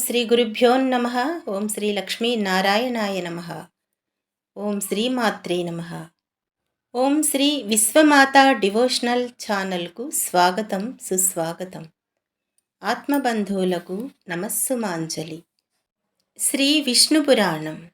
శ్రీ గురుభ్యో నమ. ఓం శ్రీ లక్ష్మీ నారాయణాయ నమ. ఓం శ్రీ మాత్రే నమ. ఓం శ్రీ విశ్వమాత డివోషనల్ ఛానల్కు స్వాగతం, సుస్వాగతం. ఆత్మబంధువులకు నమస్సుమాంజలి. శ్రీ విష్ణు పురాణం.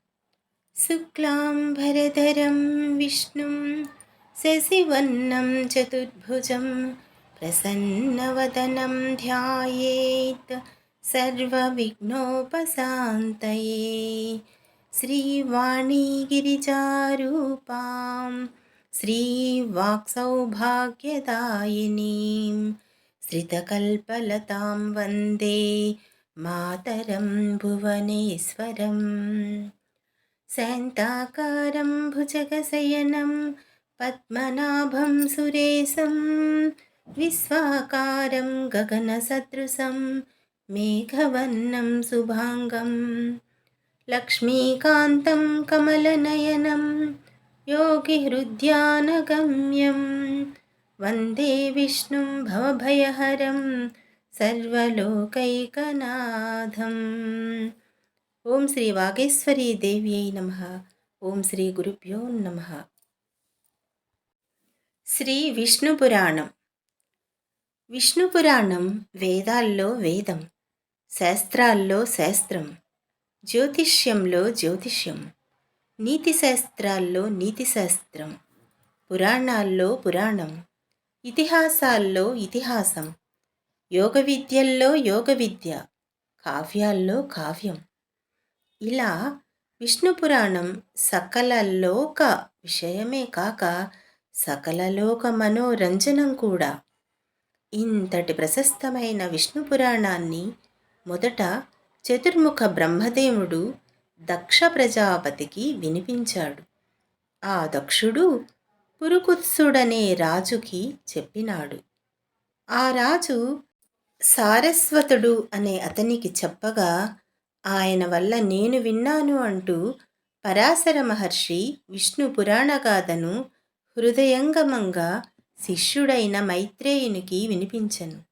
శుక్లాంబరధరం విష్ణుం శశివర్ణం చతుర్భుజం ప్రసన్నవదనం ధ్యాయేత్ సర్వవిఘ్నోపశాంతయే. శ్రీవాణీ గిరిజారూపాం శ్రీవాక్సౌభాగ్యదాయినీం శ్రితకల్పలతాం వందే మాతరం భువనేశ్వరం. శాంతాకారం భుజగశయనం పద్మనాభం సురేశం విశ్వాకారం గగనసదృశం మేఘవర్ణం శుభాంగం లక్ష్మీకాంతం కమలనయనం యోగిహృద్యానగమ్యం వందే విష్ణుం భవభయహరం సర్వలోకైకనాథం. ఓం శ్రీ వాగేశ్వరీ దేవ్యై నమః. ఓం శ్రీ గురుభ్యో నమః. శ్రీ విష్ణు పురాణం. విష్ణు పురాణం వేదాల్లో వేదం, శాస్త్రాల్లో శాస్త్రం, జ్యోతిష్యంలో జ్యోతిష్యం, నీతి శాస్త్రాల్లో నీతి శాస్త్రం, పురాణాల్లో పురాణం, ఇతిహాసాల్లో ఇతిహాసం, యోగ విద్యల్లో యోగ విద్య, కావ్యాల్లో కావ్యం. ఇలా విష్ణు పురాణం సకల లోక విషయమే కాక సకల లోక మనోరంజనం కూడా. ఇంతటి ప్రశస్తమైన విష్ణు పురాణాన్ని మొదట చతుర్ముఖ బ్రహ్మదేవుడు దక్ష ప్రజాపతికి వినిపించాడు. ఆ దక్షుడు పురుకుత్సుడనే రాజుకి చెప్పినాడు. ఆ రాజు సారస్వతుడు అనే అతనికి చెప్పగా ఆయన వల్ల నేను విన్నాను అంటూ పరాశర మహర్షి విష్ణు పురాణగాథను హృదయంగమంగా శిష్యుడైన మైత్రేయునికి వినిపించెను.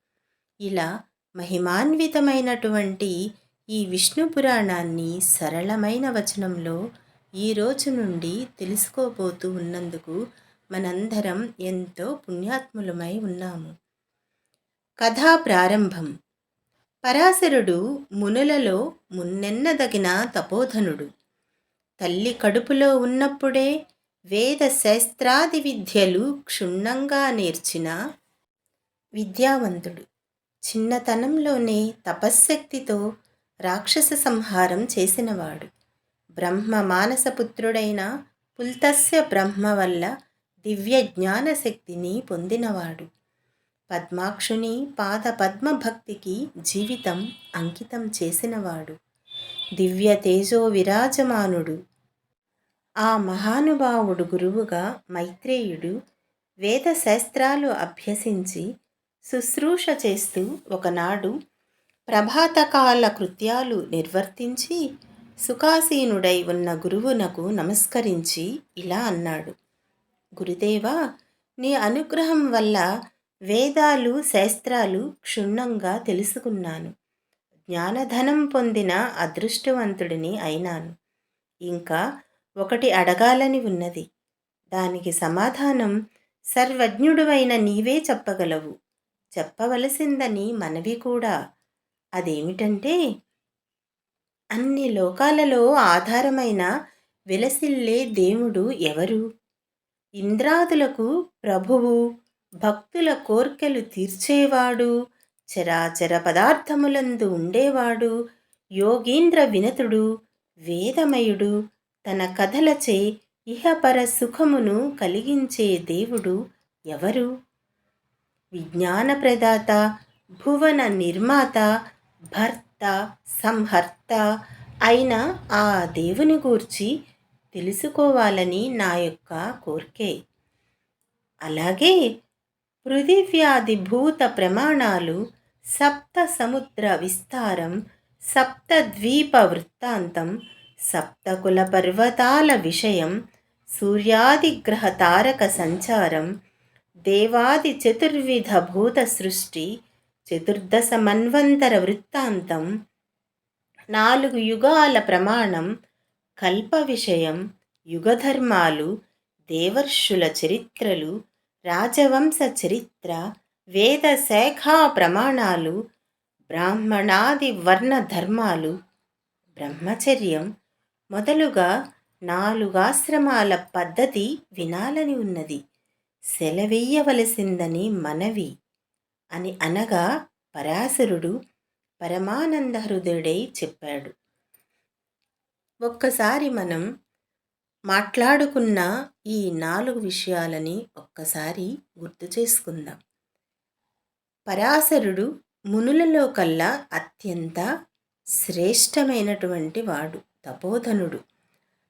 ఇలా మహిమాన్వితమైనటువంటి ఈ విష్ణు పురాణాన్ని సరళమైన వచనంలో ఈ రోజు నుండి తెలుసుకోబోతూ ఉన్నందుకు మనందరం ఎంతో పుణ్యాత్ములమై ఉన్నాము. కథా ప్రారంభం. పరాశరుడు మునులలో మున్నెన్నదగిన తపోధనుడు. తల్లి కడుపులో ఉన్నప్పుడే వేద శాస్త్రాది విద్యలు క్షుణ్ణంగా నేర్చిన విద్యావంతుడు. చిన్నతనంలోనే తపశ్శక్తితో రాక్షస సంహారం చేసినవాడు. బ్రహ్మ మానసపుత్రుడైన పుల్తస్య బ్రహ్మ వల్ల దివ్య జ్ఞానశక్తిని పొందినవాడు. పద్మాక్షుని పాద పద్మభక్తికి జీవితం అంకితం చేసినవాడు. దివ్య తేజో విరాజమానుడు. ఆ మహానుభావుడు గురువుగా మైత్రేయుడు వేదశాస్త్రాలు అభ్యసించి శుశ్రూష చేస్తూ ఒకనాడు ప్రభాతకాల కృత్యాలు నిర్వర్తించి సుఖాసీనుడై ఉన్న గురువునకు నమస్కరించి ఇలా అన్నాడు. గురుదేవా, నీ అనుగ్రహం వల్ల వేదాలు శాస్త్రాలు క్షుణ్ణంగా తెలుసుకున్నాను. జ్ఞానధనం పొందిన అదృష్టవంతుడిని అయినాను. ఇంకా ఒకటి అడగాలని ఉన్నది. దానికి సమాధానం సర్వజ్ఞుడువైన నీవే చెప్పగలవు. చెప్పవలసిందని మనవి కూడా. అదేమిటంటే, అన్ని లోకాలలో ఆధారమైన విలసిల్లే దేవుడు ఎవరు? ఇంద్రాదులకు ప్రభువు, భక్తుల కోర్కెలు తీర్చేవాడు, చరాచర పదార్థములందు ఉండేవాడు, యోగీంద్ర వినతుడు, వేదమయుడు, తన కథలచే ఇహపర సుఖమును కలిగించే దేవుడు ఎవరు? విజ్ఞాన ప్రదాత, భువన నిర్మాత, భర్త, సంహర్త అయిన ఆ దేవుని గూర్చి తెలుసుకోవాలని నా యొక్క కోర్కే. అలాగే పృథివ్యాది భూత ప్రమాణాలు, సప్త సముద్ర విస్తారం, సప్త ద్వీప వృత్తాంతం, సప్తకుల పర్వతాల విషయం, సూర్యాది గ్రహ తారక సంచారం, దేవాది చతుర్విధ భూత సృష్టి, చతుర్దశ మన్వంతర వృత్తాంతం, 4 యుగాల ప్రమాణం, కల్ప విషయం, యుగధర్మాలు, దేవర్షుల చరిత్రలు, రాజవంశ చరిత్ర, వేద శాఖా ప్రమాణాలు, బ్రాహ్మణాది వర్ణ ధర్మాలు, బ్రహ్మచర్యం మొదలుగా 4 ఆశ్రమాల పద్ధతి వినాలని ఉన్నది. సెలవెయ్యవలసిందని మనవి అని అనగా పరాశరుడు పరమానంద హృదయుడై చెప్పాడు. ఒక్కసారి మనం మాట్లాడుకున్న ఈ 4 విషయాలని ఒక్కసారి గుర్తు చేసుకుందాం. పరాశరుడు మునులలో కల్లా అత్యంత శ్రేష్టమైనటువంటి వాడు, తపోధనుడు.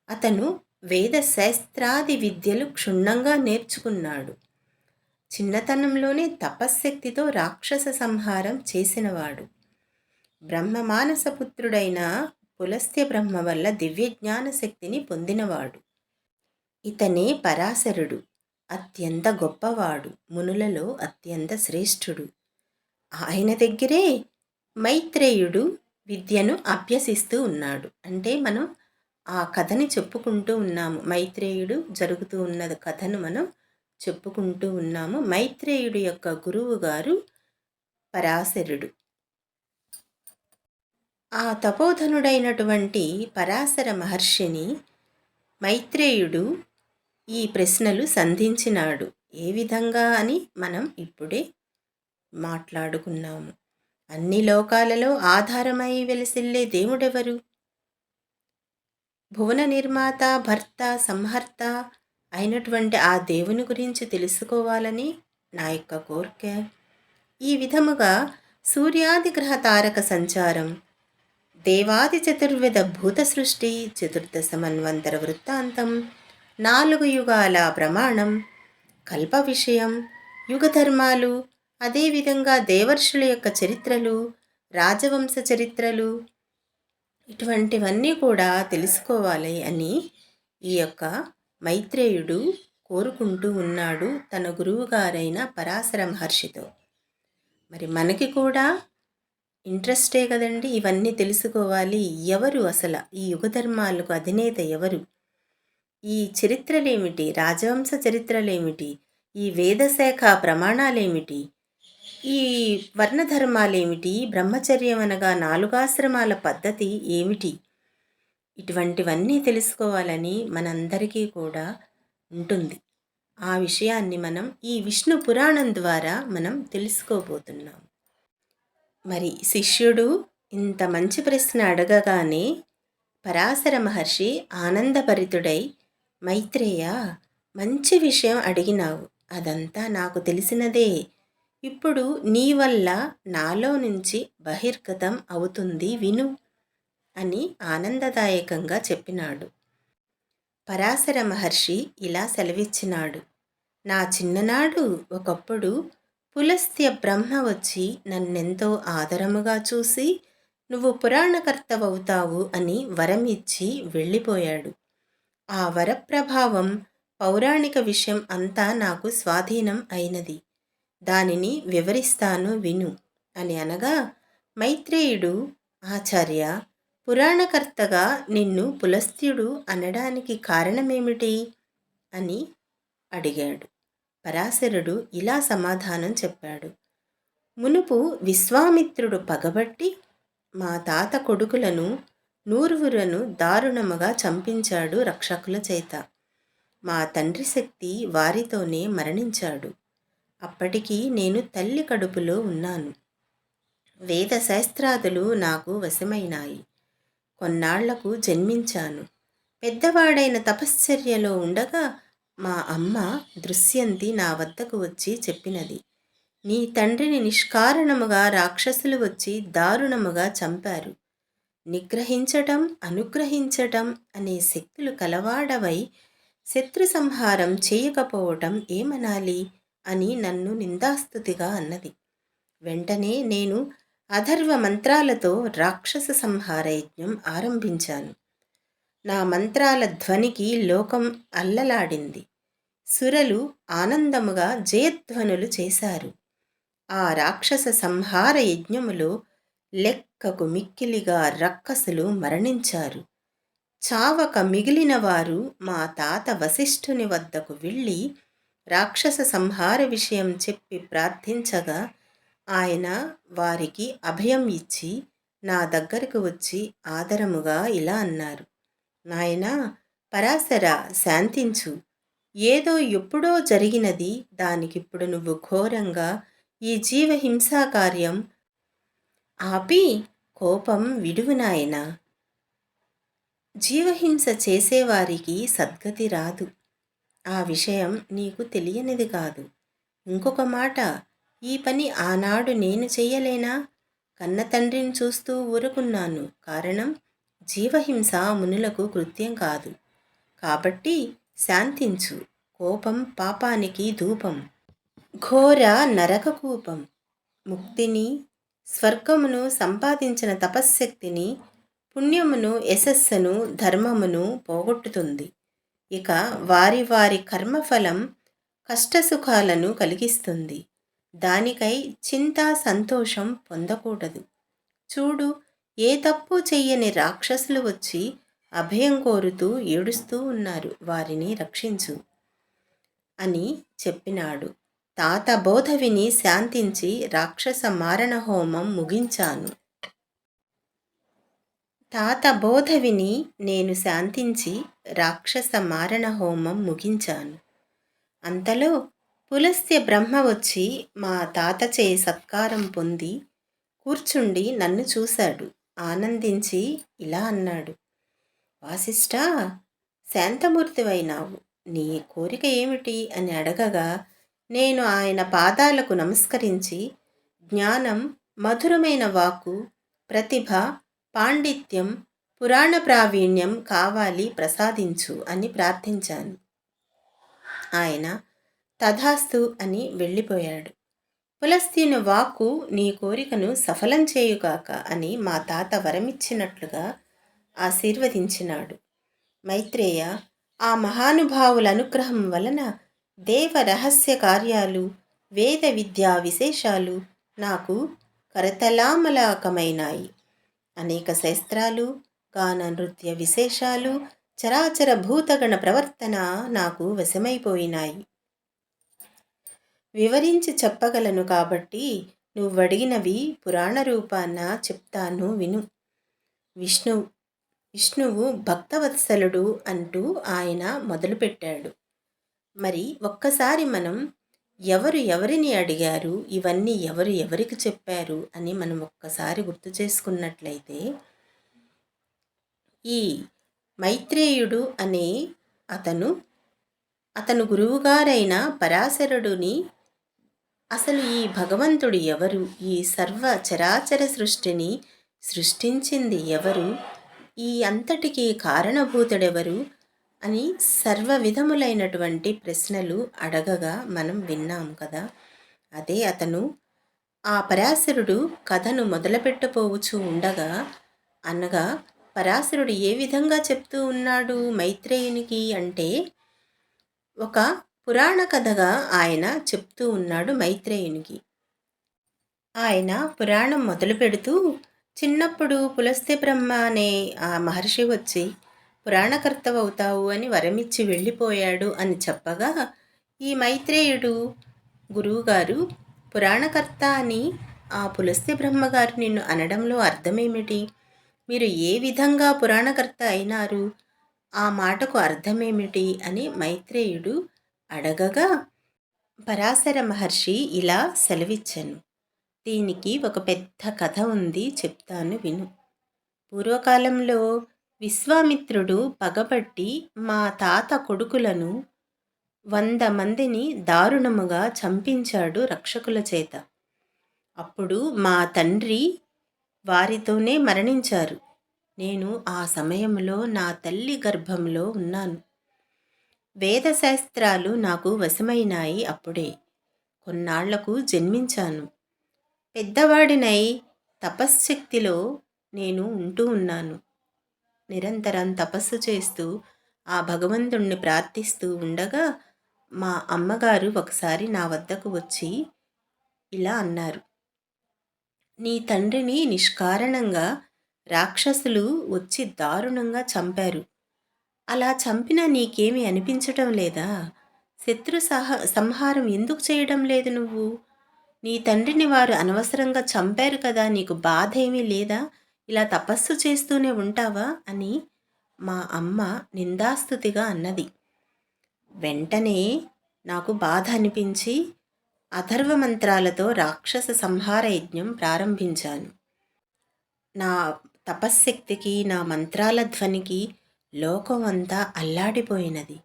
అతను వేద శాస్త్రాది విద్యలు క్షుణ్ణంగా నేర్చుకున్నాడు. చిన్నతనంలోనే తపశ్శక్తితో రాక్షస సంహారం చేసినవాడు. బ్రహ్మమానసపుత్రుడైన పులస్త్య బ్రహ్మ వల్ల దివ్యజ్ఞాన శక్తిని పొందినవాడు. ఇతనే పరాశరుడు. అత్యంత గొప్పవాడు, మునులలో అత్యంత శ్రేష్ఠుడు. ఆయన దగ్గరే మైత్రేయుడు విద్యను అభ్యసిస్తూ ఉన్నాడు. అంటే మనం ఆ కథని చెప్పుకుంటూ ఉన్నాము. మైత్రేయుడు జరుగుతూ ఉన్న కథను మనం చెప్పుకుంటూ ఉన్నాము. మైత్రేయుడి యొక్క గురువు గారు పరాశరుడు. ఆ తపోధనుడైనటువంటి పరాశర మహర్షిని మైత్రేయుడు ఈ ప్రశ్నలు సంధించినాడు. ఏ విధంగా అని మనం ఇప్పుడే మాట్లాడుకున్నాము. అన్ని లోకాలలో ఆధారమై వెలిసిల్లే దేవుడెవరు? భువన నిర్మాత, భర్త, సంహర్త అయినటువంటి ఆ దేవుని గురించి తెలుసుకోవాలని నా యొక్క కోరిక. ఈ విధముగా సూర్యాది గ్రహ తారక సంచారం, దేవాది చతుర్విధ భూత సృష్టి, చతుర్దశ మన్వంతర వృత్తాంతం, 4 యుగాల ప్రమాణం, కల్ప విషయం, యుగధర్మాలు, అదేవిధంగా దేవర్షుల యొక్క చరిత్రలు, రాజవంశ చరిత్రలు, ఇటువంటివన్నీ కూడా తెలుసుకోవాలి అని ఈ యొక్క మైత్రేయుడు కోరుకుంటూ ఉన్నాడు తన గురువుగారైన పరాశర మహర్షితో. మరి మనకి కూడా ఇంట్రెస్టే కదండి ఇవన్నీ తెలుసుకోవాలి. ఎవరు అసలు ఈ యుగధర్మాలకు అధినేత ఎవరు? ఈ చరిత్రలేమిటి? రాజవంశ చరిత్రలేమిటి? ఈ వేదశాఖ ప్రమాణాలేమిటి? ఈ వర్ణధర్మాలేమిటి? బ్రహ్మచర్యం అనగా 4 ఆశ్రమాల పద్ధతి ఏమిటి? ఇటువంటివన్నీ తెలుసుకోవాలని మనందరికీ కూడా ఉంటుంది. ఆ విషయాన్ని మనం ఈ విష్ణు పురాణం ద్వారా మనం తెలుసుకోబోతున్నాం. మరి శిష్యుడు ఇంత మంచి ప్రశ్న అడగగానే పరాశర మహర్షి ఆనందభరితుడై, మైత్రేయ, మంచి విషయం అడిగినావు. అదంతా నాకు తెలిసినదే. ఇప్పుడు నీ వల్ల నాలో నుంచి బహిర్గతం అవుతుంది, విను అని ఆనందదాయకంగా చెప్పినాడు. పరాశర మహర్షి ఇలా సెలవిచ్చినాడు. నా చిన్ననాడు ఒకప్పుడు పులస్త్య బ్రహ్మ వచ్చి నన్నెంతో ఆదరముగా చూసి నువ్వు పురాణకర్తవవుతావు అని వరం ఇచ్చి వెళ్ళిపోయాడు. ఆ వరప్రభావం పౌరాణిక విషయం అంతా నాకు స్వాధీనం అయినది. దానిని వివరిస్తాను, విను అని అనగా, మైత్రేయుడు, ఆచార్య, పురాణకర్తగా నిన్ను పులస్త్యుడు అనడానికి కారణమేమిటి అని అడిగాడు. పరాశరుడు ఇలా సమాధానం చెప్పాడు. మునుపు విశ్వామిత్రుడు పగబట్టి మా తాత కొడుకులను 100 దారుణముగా చంపించాడు రక్షకుల చేత. మా తండ్రి శక్తి వారితోనే మరణించాడు. అప్పటికి నేను తల్లి కడుపులో ఉన్నాను. వేదశాస్త్రాదులు నాకు వశమైనాయి. కొన్నాళ్లకు జన్మించాను. పెద్దవాడైన తపశ్చర్యలో ఉండగా మా అమ్మ దృశ్యంతి నా వద్దకు వచ్చి చెప్పినది, నీ తండ్రిని నిష్కారణముగా రాక్షసులు వచ్చి దారుణముగా చంపారు. నిగ్రహించటం, అనుగ్రహించటం అనే శక్తులు కలవాడవై శత్రు సంహారం చేయకపోవటం ఏమనాలి అని నన్ను నిందాస్తుతిగా అన్నది. వెంటనే నేను అథర్వ మంత్రాలతో రాక్షస సంహార యజ్ఞం ఆరంభించాను. నా మంత్రాల ధ్వనికి లోకం అల్లలాడింది. సురలు ఆనందముగా జయధ్వనులు చేశారు. ఆ రాక్షస సంహార యజ్ఞములో లెక్కకు మిక్కిలిగా రక్కసులు మరణించారు. చావక మిగిలిన వారు మా తాత వశిష్ఠుని వద్దకు వెళ్ళి రాక్షస సంహార విషయం చెప్పి ప్రార్థించగా ఆయన వారికి అభయం ఇచ్చి నా దగ్గరకు వచ్చి ఆదరముగా ఇలా అన్నారు: నాయనా పరాశర, శాంతించు. ఏదో ఎప్పుడో జరిగినది, దానికిప్పుడు నువ్వు ఘోరంగా ఈ జీవహింసా కార్యం ఆపి కోపం విడువు నాయనా. జీవహింస చేసేవారికి సద్గతి రాదు. ఆ విషయం నీకు తెలియనిది కాదు. ఇంకొక మాట, ఈ పని ఆనాడు నేను చెయ్యలేనా? కన్న తండ్రిని చూస్తూ ఊరుకున్నాను. కారణం, జీవహింస మునులకు కృత్యం కాదు. కాబట్టి శాంతించు. కోపం పాపానికి ధూపం, ఘోర నరకకూపం. ముక్తిని, స్వర్గమును సంపాదించిన తపశ్శక్తిని, పుణ్యమును, యశస్సును, ధర్మమును పోగొట్టుతుంది. ఇక వారి వారి కర్మఫలం కష్టసుఖాలను కలిగిస్తుంది. దానికై చింత, సంతోషం పొందకూడదు. చూడు, ఏ తప్పు చెయ్యని రాక్షసులు వచ్చి అభయం కోరుతూ ఏడుస్తూ ఉన్నారు, వారిని రక్షించు అని చెప్పినాడు. తాత బోధ విని శాంతించి రాక్షస మారణ హోమం ముగించాను. తాత బోధ విని నేను శాంతించి రాక్షస మారణ హోమం ముగించాను. అంతలో పులస్త్య బ్రహ్మ వచ్చి మా తాతచే సత్కారం పొంది కూర్చుండి నన్ను చూశాడు. ఆనందించి ఇలా అన్నాడు: వాసిష్ఠా, శాంతమూర్తివైనావు. నీ కోరిక ఏమిటి అని అడగగా నేను ఆయన పాదాలకు నమస్కరించి జ్ఞానం, మధురమైన వాక్కు, ప్రతిభ, పాండిత్యం, పురాణ ప్రావీణ్యం కావాలి, ప్రసాదించు అని ప్రార్థించాను. ఆయన తథాస్తు అని వెళ్ళిపోయాడు. పులస్త్యుని వాక్కు నీ కోరికను సఫలం చేయుగాక అని మా తాత వరమిచ్చినట్లుగా ఆశీర్వదించినాడు. మైత్రేయ, ఆ మహానుభావుల అనుగ్రహం వలన దేవ రహస్య కార్యాలు, వేద విద్యా విశేషాలు నాకు కరతలామలకమైనాయి. అనేక శాస్త్రాలు, గాన నృత్య విశేషాలు, చరాచర భూతగణ ప్రవర్తన నాకు వశమైపోయినాయి. వివరించి చెప్పగలను కాబట్టి నువ్వడిగినవి పురాణ రూపాన చెప్తాను విను. విష్ణువు భక్తవత్సలుడు అంటూ ఆయన మొదలుపెట్టాడు. మరి ఒక్కసారి మనం ఎవరు ఎవరిని అడిగారు, ఇవన్నీ ఎవరు ఎవరికి చెప్పారు అని మనం ఒక్కసారి గుర్తు చేసుకున్నట్లయితే, ఈ మైత్రేయుడు అనే అతను గురువుగారైన పరాశరుడిని అసలు ఈ భగవంతుడు ఎవరు, ఈ సర్వ చరాచర సృష్టిని సృష్టించింది ఎవరు, ఈ అంతటికీ కారణభూతుడెవరు అని సర్వ విధములైనటువంటి ప్రశ్నలు అడగగా మనం విన్నాం కదా. అదే ఆ పరాశరుడు కథను మొదలుపెట్టపోవచ్చు ఉండగా, అనగా పరాశరుడు ఏ విధంగా చెప్తూ ఉన్నాడు మైత్రేయునికి అంటే, ఒక పురాణ కథగా ఆయన చెప్తూ ఉన్నాడు మైత్రేయునికి. ఆయన పురాణం మొదలు పెడుతూ, చిన్నప్పుడు పులస్త్య బ్రహ్మ అనే ఆ మహర్షి వచ్చి పురాణకర్తవవుతావు అని వరమిచ్చి వెళ్ళిపోయాడు అని చెప్పగా, ఈ మైత్రేయుడు గురువుగారు పురాణకర్త అని ఆ పులస్త్య బ్రహ్మగారు నిన్ను అనడంలో అర్థమేమిటి? మీరు ఏ విధంగా పురాణకర్త అయినారు? ఆ మాటకు అర్థమేమిటి అని మైత్రేయుడు అడగగా, పరాశర మహర్షి ఇలా సెలవిచ్చెను: దీనికి ఒక పెద్ద కథ ఉంది, చెప్తాను విను. పూర్వకాలంలో విశ్వామిత్రుడు పగబట్టి మా తాత కొడుకులను 100 మందిని దారుణముగా చంపించాడు రక్షకుల చేత. అప్పుడు మా తండ్రి వారితోనే మరణించారు. నేను ఆ సమయంలో నా తల్లి గర్భంలో ఉన్నాను. వేదశాస్త్రాలు నాకు వశమైనాయి. అప్పుడే కొన్నాళ్లకు జన్మించాను. పెద్దవాడినై తపశ్శక్తిలో నేను ఉంటూ ఉన్నాను. నిరంతరం తపస్సు చేస్తూ ఆ భగవంతుణ్ణి ప్రార్థిస్తూ ఉండగా మా అమ్మగారు ఒకసారి నా వద్దకు వచ్చి ఇలా అన్నారు: నీ తండ్రిని నిష్కారణంగా రాక్షసులు వచ్చి దారుణంగా చంపారు. అలా చంపినా నీకేమీ అనిపించటం లేదా? సంహారం ఎందుకు చేయడం లేదు నువ్వు? నీ తండ్రిని వారు అనవసరంగా చంపారు కదా, నీకు బాధ ఏమీ లేదా? ఇలా తపస్సు చేస్తూనే ఉంటావా అని మా అమ్మ నిందాస్తుతిగా అన్నది. వెంటనే నాకు బాధ అనిపించి అథర్వ మంత్రాలతో రాక్షస సంహార యజ్ఞం ప్రారంభించాను. నా తపశ్శక్తికి, నా మంత్రాల ధ్వనికి లోకం అంతా అల్లాడిపోయినది.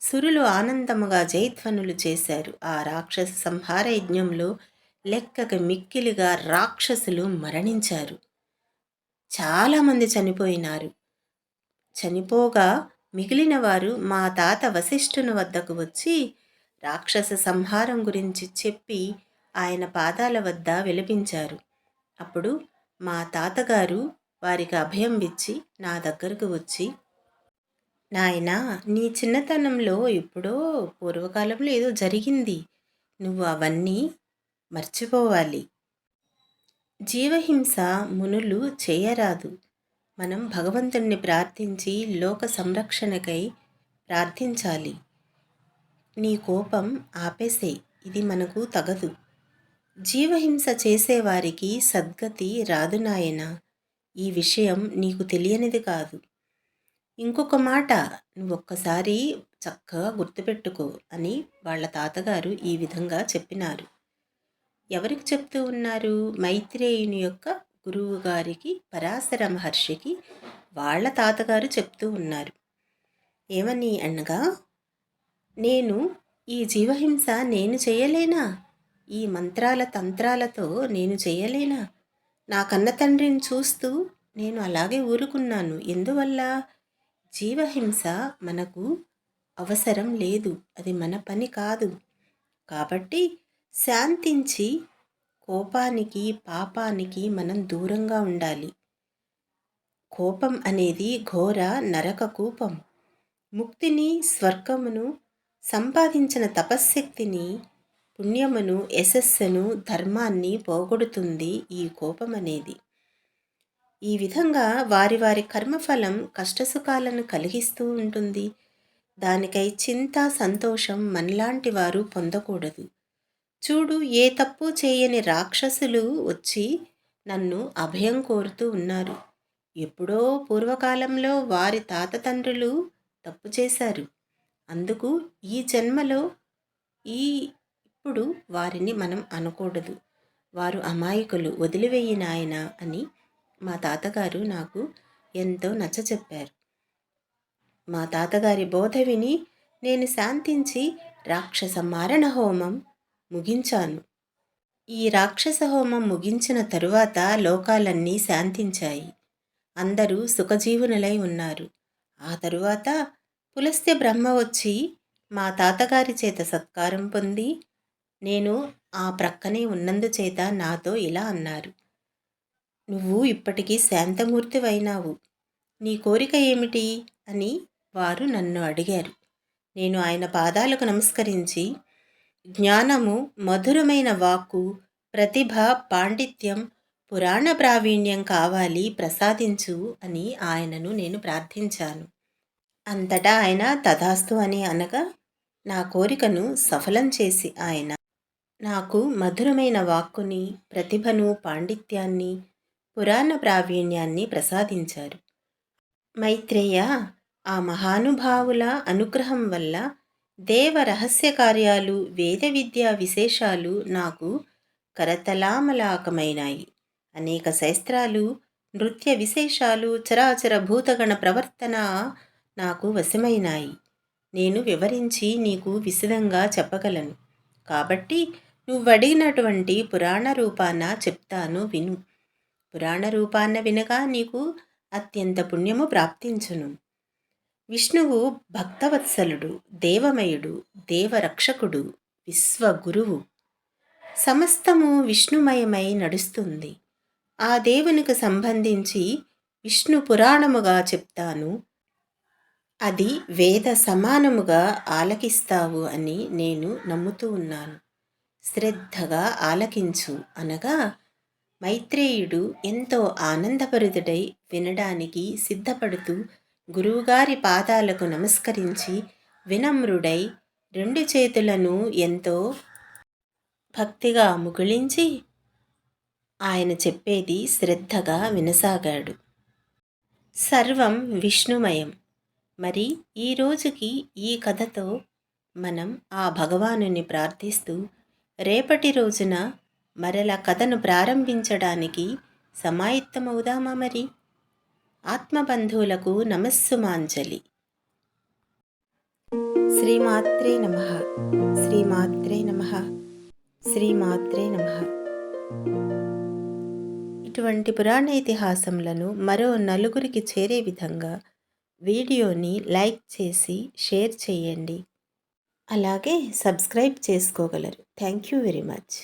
సురులు ఆనందముగా జయధ్వనులు చేశారు. ఆ రాక్షస సంహార యజ్ఞంలో లెక్కకు మిక్కిలిగా రాక్షసులు మరణించారు. చాలామంది చనిపోయినారు. చనిపోగా మిగిలిన వారు మా తాత వశిష్ఠుని వద్దకు వచ్చి రాక్షస సంహారం గురించి చెప్పి ఆయన పాదాల వద్ద విలపించారు. అప్పుడు మా తాతగారు వారికి అభయం ఇచ్చి నా దగ్గరకు వచ్చి, నాయనా, నీ చిన్నతనంలో ఎప్పుడో పూర్వకాలంలో ఏదో జరిగింది, నువ్వు అవన్నీ మర్చిపోవాలి. జీవహింస మునులు చేయరాదు. మనం భగవంతుణ్ణి ప్రార్థించి లోక సంరక్షణకై ప్రార్థించాలి. నీ కోపం ఆపేసే, ఇది మనకు తగదు. జీవహింస చేసేవారికి సద్గతి రాదు నాయనా. ఈ విషయం నీకు తెలియనిది కాదు. ఇంకొక మాట నువ్వొక్కసారి చక్కగా గుర్తుపెట్టుకో అని వాళ్ళ తాతగారు ఈ విధంగా చెప్పినారు. ఎవరికి చెప్తూ ఉన్నారు? మైత్రేయుని యొక్క గురువు గారికి, పరాశర మహర్షికి వాళ్ళ తాతగారు చెప్తూ ఉన్నారు. ఏమని అనగా, నేను ఈ జీవహింస నేను చేయలేనా? ఈ మంత్రాల తంత్రాలతో నేను చేయలేనా? నా కన్న తండ్రిని చూస్తూ నేను అలాగే ఊరుకున్నాను. ఎందువల్ల? జీవహింస మనకు అవసరం లేదు, అది మన పని కాదు. కాబట్టి శాంతించి కోపానికి, పాపానికి మనం దూరంగా ఉండాలి. కోపం అనేది ఘోర నరక కూపం. ముక్తిని, స్వర్గమును, సంపాదించిన తపశ్శక్తిని, పుణ్యమును, యశస్సును, ధర్మాన్ని పోగొడుతుంది ఈ కోపం అనేది. ఈ విధంగా వారి వారి కర్మఫలం కష్టసుఖాలను కలిగిస్తూ ఉంటుంది. దానికై చింత, సంతోషం మనలాంటి వారు పొందకూడదు. చూడు, ఏ తప్పు చేయని రాక్షసులు వచ్చి నన్ను అభయం కోరుతూ ఉన్నారు. ఎప్పుడో పూర్వకాలంలో వారి తాత తండ్రులు తప్పు చేశారు. అందుకు ఈ జన్మలో ఇప్పుడు వారిని మనం అనకూడదు. వారు అమాయకులు, వదిలివేయి నాయన అని మా తాతగారు నాకు ఎంతో నచ్చచెప్పారు. మా తాతగారి బోధ విని నేను శాంతించి రాక్షస మారణ హోమం ముగించాను. ఈ రాక్షస హోమం ముగించిన తరువాత లోకాలన్నీ శాంతించాయి. అందరూ సుఖజీవునులై ఉన్నారు. ఆ తరువాత పులస్త్య బ్రహ్మ వచ్చి మా తాతగారి చేత సత్కారం పొంది నేను ఆ ప్రక్కనే ఉన్నందుచేత నాతో ఇలా అన్నారు, నువ్వు ఇప్పటికీ శాంతమూర్తివైనావు. నీ కోరిక ఏమిటి అని వారు నన్ను అడిగారు. నేను ఆయన పాదాలకు నమస్కరించి, జ్ఞానము, మధురమైన వాక్కు, ప్రతిభ, పాండిత్యం, పురాణ ప్రావీణ్యం కావాలి, ప్రసాదించు అని ఆయనను నేను ప్రార్థించాను. అంతటా ఆయన తథాస్తు అని అనగా నా కోరికను సఫలం చేసి ఆయన నాకు మధురమైన వాక్కుని, ప్రతిభను, పాండిత్యాన్ని, పురాణ ప్రావీణ్యాన్ని ప్రసాదించారు. మైత్రేయ, ఆ మహానుభావుల అనుగ్రహం వల్ల దేవ రహస్య కార్యాలు, వేద విద్యా విశేషాలు నాకు కరతలామలాకమైనాయి. అనేక శాస్త్రాలు, నృత్య విశేషాలు, చరాచర భూతగణ ప్రవర్తన నాకు వశమైనాయి. నేను వివరించి నీకు విశదంగా చెప్పగలను. కాబట్టి నువ్వడిగినటువంటి పురాణ రూపాన చెప్తాను, విను. పురాణ రూపాన వినగా నీకు అత్యంత పుణ్యము ప్రాప్తించును. విష్ణువు భక్తవత్సలుడు, దేవమయుడు, దేవరక్షకుడు, విశ్వగురువు. సమస్తము విష్ణుమయమై నడుస్తుంది. ఆ దేవునికి సంబంధించి విష్ణు పురాణముగా చెప్తాను. అది వేద సమానముగా ఆలకిస్తావు అని నేను నమ్ముతూ ఉన్నాను. శ్రద్ధగా ఆలకించు అనగా మైత్రేయుడు ఎంతో ఆనందభరితుడై వినడానికి సిద్ధపడుతూ గురువుగారి పాదాలకు నమస్కరించి వినమ్రుడై 2 చేతులను ఎంతో భక్తిగా ముకుళించి ఆయన చెప్పేది శ్రద్ధగా వినసాగాడు. సర్వం విష్ణుమయం. మరి ఈ రోజుకి ఈ కథతో మనం ఆ భగవానుని ప్రార్థిస్తూ రేపటి రోజున మరల కథను ప్రారంభించడానికి సమాయత్తమవుదామా మరి? ఆత్మబంధువులకు నమస్సుమాంజలి. శ్రీమాత్రే నమః. శ్రీమాత్రే నమః. శ్రీమాత్రే నమః. ఇటువంటి పురాణ ఇతిహాసములను మరో నలుగురికి చేరే విధంగా వీడియోని లైక్ చేసి షేర్ చేయండి. అలాగే సబ్స్క్రైబ్ చేసుకోగలరు. Thank you very much.